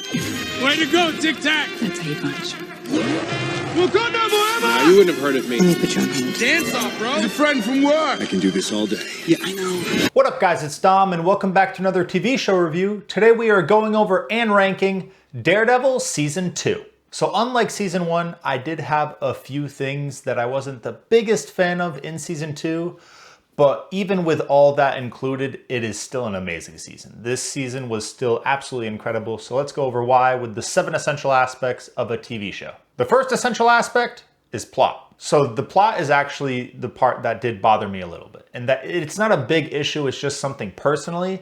Way to go, Tic Tac! That's how you punch. Wakanda forever! Nah, you wouldn't have heard of me. Let me put you on hold. Dance off, bro! He's a friend from work! I can do this all day. Yeah, I know. What up, guys? It's Dom, and welcome back to another TV show review. Today we are going over and ranking Daredevil Season 2. So unlike Season 1, I did have a few things that I wasn't the biggest fan of in Season 2, but even with all that included, it is still an amazing season. This season was still absolutely incredible, so let's go over why with the 7 essential aspects of a TV show. The first essential aspect is plot. So the plot is actually the part that did bother me a little bit, and that it's not a big issue, it's just something personally.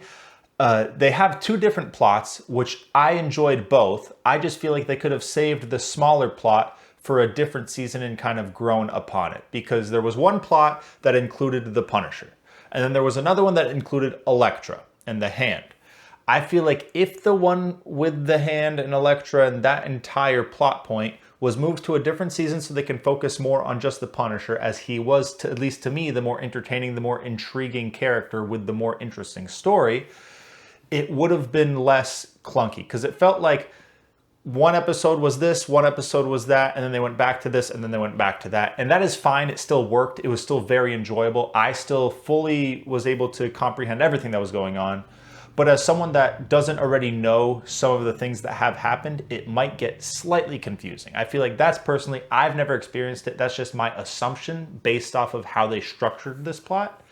They have two different plots, which I enjoyed both. I just feel like they could have saved the smaller plot for a different season and kind of grown upon it, because there was one plot that included the Punisher, and then there was another one that included Elektra and the Hand. I feel like if the one with the Hand and Elektra and that entire plot point was moved to a different season so they can focus more on just the Punisher, as he was, at least to me, the more entertaining, the more intriguing character with the more interesting story, it would have been less clunky, because it felt like one episode was this, one episode was that, and then they went back to this, and then they went back to that. And that is fine. It still worked. It was still very enjoyable. I still fully was able to comprehend everything that was going on. But as someone that doesn't already know some of the things that have happened, it might get slightly confusing. I feel like that's personally, I've never experienced it. That's just my assumption based off of how they structured this plot.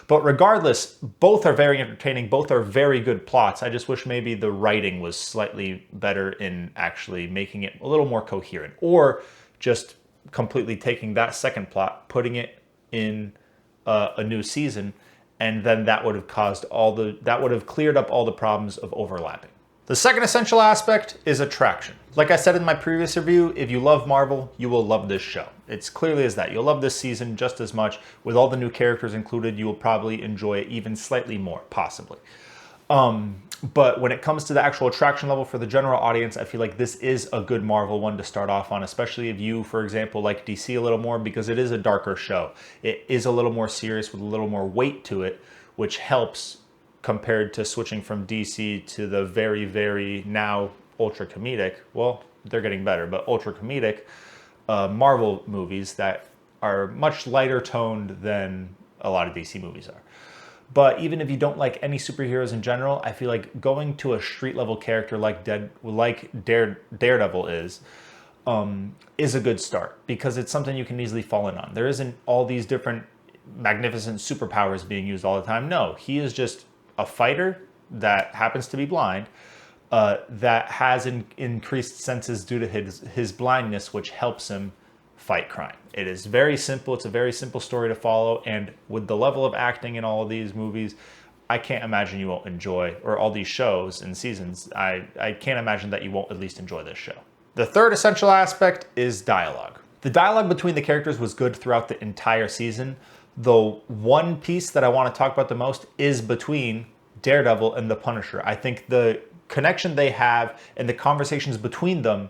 But regardless, both are very entertaining. Both are very good plots. I just wish maybe the writing was slightly better in actually making it a little more coherent, or just completely taking that second plot, putting it in a new season, and then that would have cleared up all the problems of overlapping. The second essential aspect is attraction. Like I said in my previous review, if you love Marvel, you will love this show. It's clearly as that. You'll love this season just as much. With all the new characters included, you will probably enjoy it even slightly more, possibly. But when it comes to the actual attraction level for the general audience, I feel like this is a good Marvel one to start off on, especially if you, for example, like DC a little more, because it is a darker show. It is a little more serious with a little more weight to it, which helps compared to switching from DC to the very, very now ultra comedic, well, they're getting better, but ultra comedic Marvel movies that are much lighter toned than a lot of DC movies are. But even if you don't like any superheroes in general, I feel like going to a street level character like Daredevil is a good start, because it's something you can easily fall in on. There isn't all these different magnificent superpowers being used all the time. No, he is just a fighter that happens to be blind, that has increased senses due to his blindness, which helps him fight crime. It is very simple. It's a very simple story to follow, and with the level of acting in all of these movies, I can't imagine you won't enjoy, or all these shows and seasons, I can't imagine that you won't at least enjoy this show. The third essential aspect is dialogue. The dialogue between the characters was good throughout the entire season. The one piece that I want to talk about the most is between Daredevil and the Punisher. I think the connection they have and the conversations between them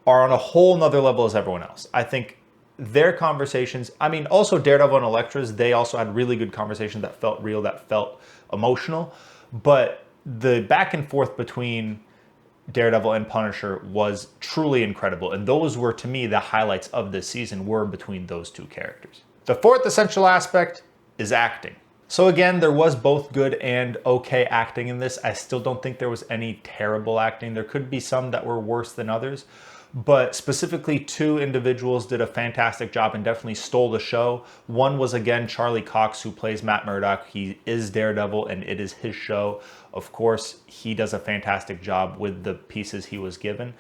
are on a whole nother level as everyone else. I think their conversations, I mean, also Daredevil and Elektra's, they also had really good conversations that felt real, that felt emotional. But the back and forth between Daredevil and Punisher was truly incredible. And those were, to me, the highlights of this season were between those two characters. The fourth essential aspect is acting. So again, there was both good and okay acting in this. I still don't think there was any terrible acting. There could be some that were worse than others, but specifically two individuals did a fantastic job and definitely stole the show. One was, again, Charlie Cox, who plays Matt Murdock. He is Daredevil and it is his show. Of course, he does a fantastic job with the pieces he was given.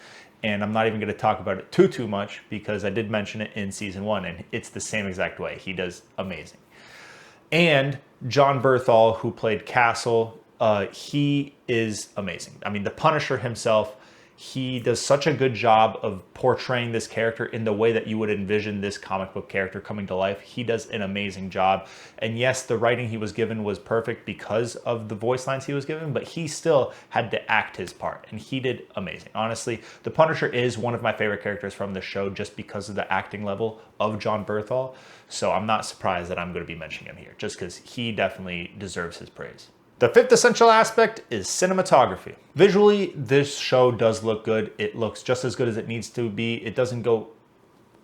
And I'm not even going to talk about it too much, because I did mention it in season 1 and it's the same exact way. He does amazing. And John Berthal, who played Castle, he is amazing. I mean, the Punisher himself, he does such a good job of portraying this character in the way that you would envision this comic book character coming to life. He does an amazing job. And yes, the writing he was given was perfect because of the voice lines he was given, but he still had to act his part, and he did amazing. Honestly, the Punisher is one of my favorite characters from the show just because of the acting level of John Berthal. So I'm not surprised that I'm going to be mentioning him here, just because he definitely deserves his praise. The fifth essential aspect is cinematography. Visually, this show does look good. It looks just as good as it needs to be. It doesn't go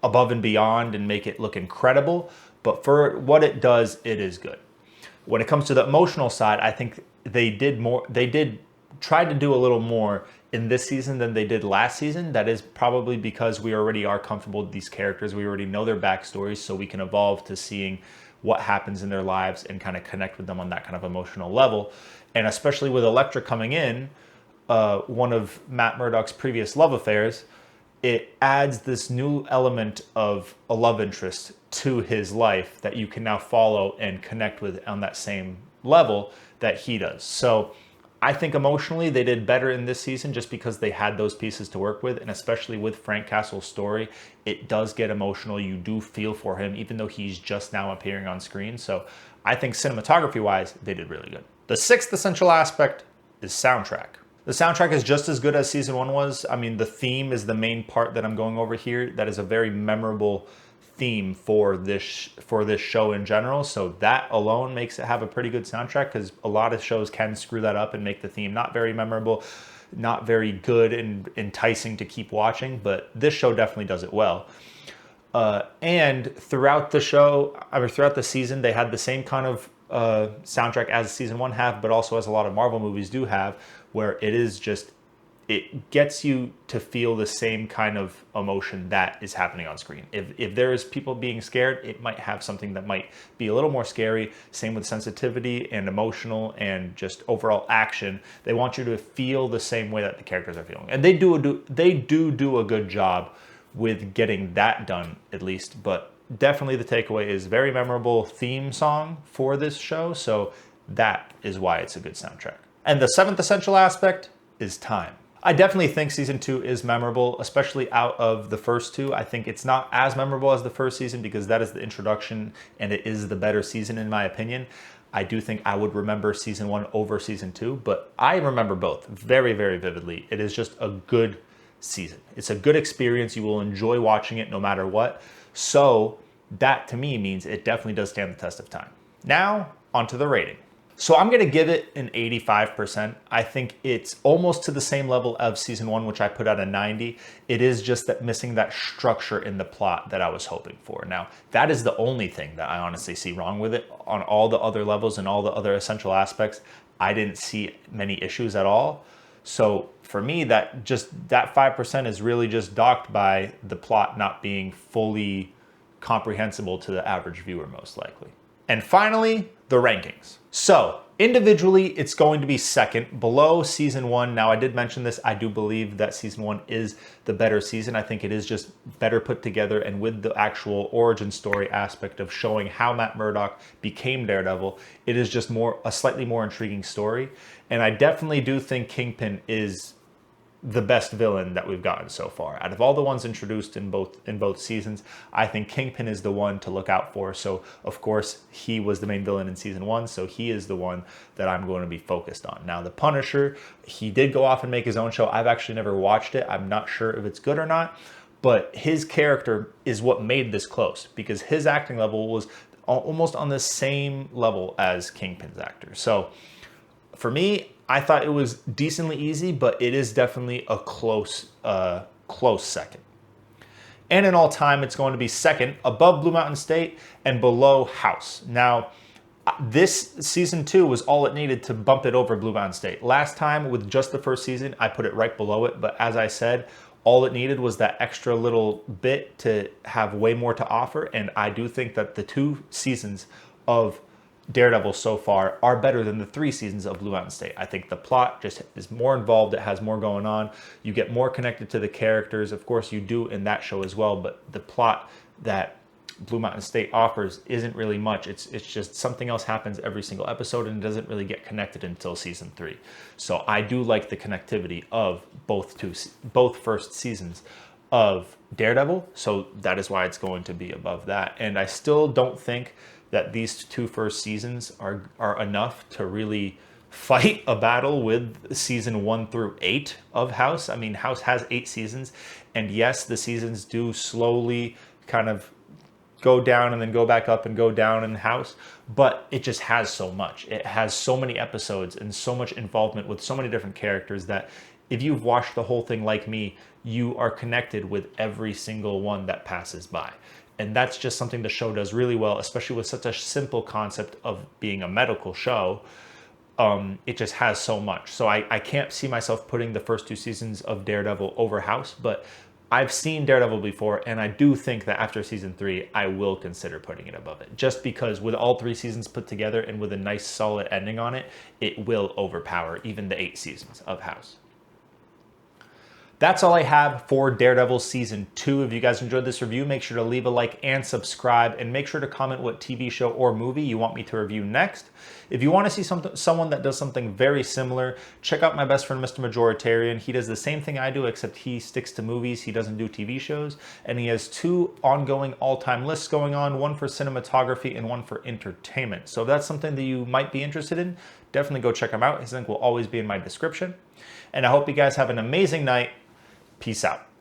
above and beyond and make it look incredible, but for what it does, it is good. When it comes to the emotional side, I think they did try to do a little more in this season than they did last season. That is probably because we already are comfortable with these characters. We already know their backstories, so we can evolve to seeing what happens in their lives and kind of connect with them on that kind of emotional level. And especially with Elektra coming in, one of Matt Murdock's previous love affairs, it adds this new element of a love interest to his life that you can now follow and connect with on that same level that he does. So I think emotionally they did better in this season just because they had those pieces to work with, and especially with Frank Castle's story, it does get emotional. You do feel for him, even though he's just now appearing on screen. So I think cinematography-wise, they did really good. The sixth essential aspect is soundtrack. The soundtrack is just as good as season 1 was. I mean, the theme is the main part that I'm going over here. That is a very memorable theme for this show in general. So that alone makes it have a pretty good soundtrack, because a lot of shows can screw that up and make the theme not very memorable, not very good and enticing to keep watching. But this show definitely does it well. And throughout the show, throughout the season, they had the same kind of soundtrack as season 1 have, but also as a lot of Marvel movies do have, where it is just, it gets you to feel the same kind of emotion that is happening on screen. If there is people being scared, it might have something that might be a little more scary. Same with sensitivity and emotional and just overall action. They want you to feel the same way that the characters are feeling. And they do a good job with getting that done, at least. But definitely the takeaway is very memorable theme song for this show. So that is why it's a good soundtrack. And the seventh essential aspect is time. I definitely think season 2 is memorable, especially out of the first two. I think it's not as memorable as the first season because that is the introduction and it is the better season in my opinion. I do think I would remember season 1 over season 2, but I remember both very, very vividly. It is just a good season. It's a good experience. You will enjoy watching it no matter what. So that to me means it definitely does stand the test of time. Now, onto the rating. So I'm going to give it an 85%. I think it's almost to the same level of season 1, which I put at a 90. It is just that missing that structure in the plot that I was hoping for. Now, that is the only thing that I honestly see wrong with it. On all the other levels and all the other essential aspects, I didn't see many issues at all. So for me, that 5% is really just docked by the plot not being fully comprehensible to the average viewer, most likely. And finally, the rankings. So individually, it's going to be second, below season 1. Now, I did mention this. I do believe that season 1 is the better season. I think it is just better put together, and with the actual origin story aspect of showing how Matt Murdock became Daredevil, it is just a slightly more intriguing story. And I definitely do think Kingpin is the best villain that we've gotten so far. Out of all the ones introduced in both seasons, I think Kingpin is the one to look out for. So of course he was the main villain in season 1, so he is the one that I'm going to be focused on. Now the Punisher, he did go off and make his own show. I've actually never watched it. I'm not sure if it's good or not, but his character is what made this close, because his acting level was almost on the same level as Kingpin's actor. So for me, I thought it was decently easy, but it is definitely a close second. And in all time, it's going to be second, above Blue Mountain State and below House. Now, this season 2 was all it needed to bump it over Blue Mountain State. Last time, with just the first season, I put it right below it. But as I said, all it needed was that extra little bit to have way more to offer. And I do think that the 2 seasons of Daredevil so far are better than the 3 seasons of Blue Mountain State. I think the plot just is more involved. It has more going on. You get more connected to the characters. Of course, you do in that show as well, but the plot that Blue Mountain State offers isn't really much. It's just something else happens every single episode, and it doesn't really get connected until season 3. So I do like the connectivity of both first seasons of Daredevil. So that is why it's going to be above that. And I still don't think that these 2 first seasons are enough to really fight a battle with season 1 through 8 of House. I mean, House has 8 seasons, and yes, the seasons do slowly kind of go down and then go back up and go down in House, but it just has so much. It has so many episodes and so much involvement with so many different characters that if you've watched the whole thing like me, you are connected with every single one that passes by. And that's just something the show does really well, especially with such a simple concept of being a medical show. It just has so much. So I can't see myself putting the first 2 seasons of Daredevil over House, but I've seen Daredevil before, and I do think that after season 3, I will consider putting it above it. Just because with all 3 seasons put together and with a nice solid ending on it, it will overpower even the 8 seasons of House. That's all I have for Daredevil Season 2. If you guys enjoyed this review, make sure to leave a like and subscribe, and make sure to comment what TV show or movie you want me to review next. If you want to see someone that does something very similar, check out my best friend, Mr. Majoritarian. He does the same thing I do, except he sticks to movies. He doesn't do TV shows, and he has 2 ongoing all-time lists going on, one for cinematography and one for entertainment. So if that's something that you might be interested in, definitely go check him out. His link will always be in my description. And I hope you guys have an amazing night. Peace out.